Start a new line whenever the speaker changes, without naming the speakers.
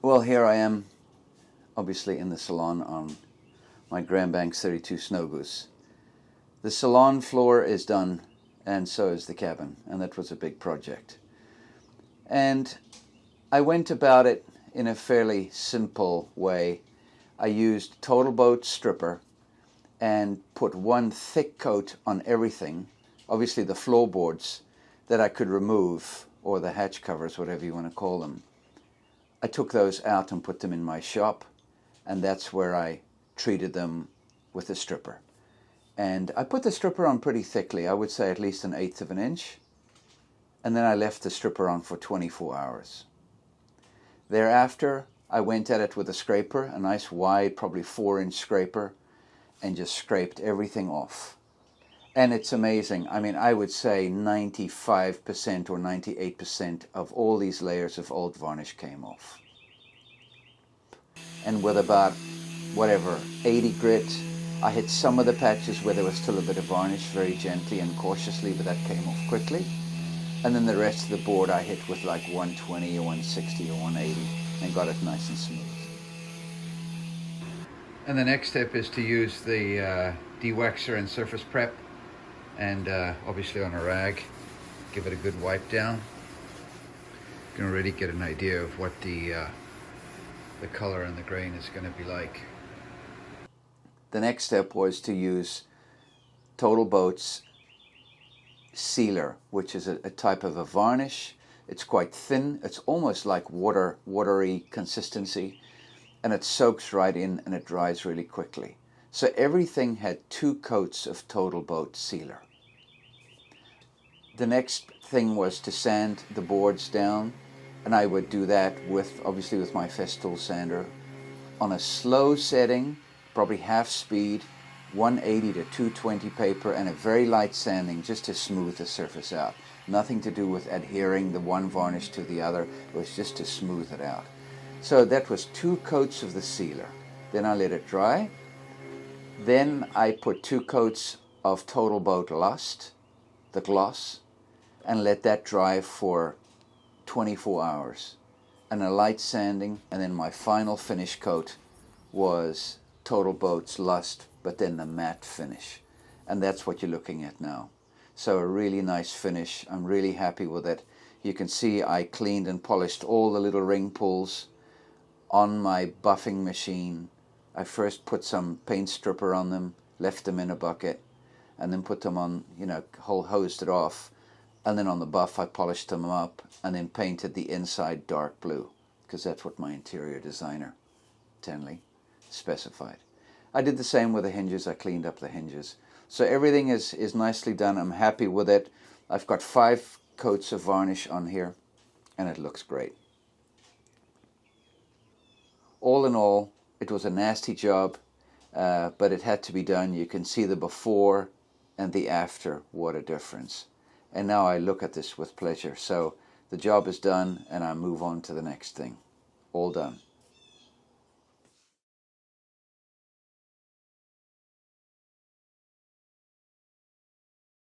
Well, here I am, obviously in the salon on my Grand Banks 32 Snow Goose. The salon floor is done, and so is the cabin, and that was a big project. And I went about it in a fairly simple way. I used TotalBoat stripper and put one thick coat on everything, obviously the floorboards that I could remove, or the hatch covers, whatever you want to call them. I took those out and put them in my shop, and that's where I treated them with the stripper. And I put the stripper on pretty thickly, I would say at least 1/8 of an inch, and then I left the stripper on for 24 hours. Thereafter, I went at it with a scraper, a nice wide, probably 4-inch scraper, and just scraped everything off. And it's amazing. I mean, I would say 95% or 98% of all these layers of old varnish came off. And with about, 80 grit, I hit some of the patches where there was still a bit of varnish very gently and cautiously, but that came off quickly. And then the rest of the board I hit with like 120 or 160 or 180 and got it nice and smooth. And the next step is to use the de-waxer and surface prep, and obviously on a rag, give it a good wipe down. You can already get an idea of what the color and the grain is going to be like. The next step was to use TotalBoat's sealer, which is a type of a varnish. It's quite thin. It's almost like watery consistency, and it soaks right in and it dries really quickly. So everything had 2 coats of TotalBoat sealer. The next thing was to sand the boards down, and I would do that obviously with my Festool sander on a slow setting, probably half speed, 180 to 220 paper, and a very light sanding just to smooth the surface out. Nothing to do with adhering the one varnish to the other, it was just to smooth it out. So that was 2 coats of the sealer. Then I let it dry. Then I put 2 coats of TotalBoat Lust, the gloss, and let that dry for 24 hours. And a light sanding, and then my final finish coat was TotalBoat's Lust, but then the matte finish. And that's what you're looking at now. So a really nice finish. I'm really happy with it. You can see I cleaned and polished all the little ring pulls on my buffing machine. I first put some paint stripper on them, left them in a bucket, and then put them on, hosed it off. And then on the buff I polished them up and then painted the inside dark blue, because that's what my interior designer, Tenley, specified. I did the same with the hinges. I cleaned up the hinges. So everything is nicely done. I'm happy with it. I've got 5 coats of varnish on here, and it looks great. All in all, it was a nasty job, but it had to be done. You can see the before and the after. What a difference. And now I look at this with pleasure. So the job is done, and I move on to the next thing. All done.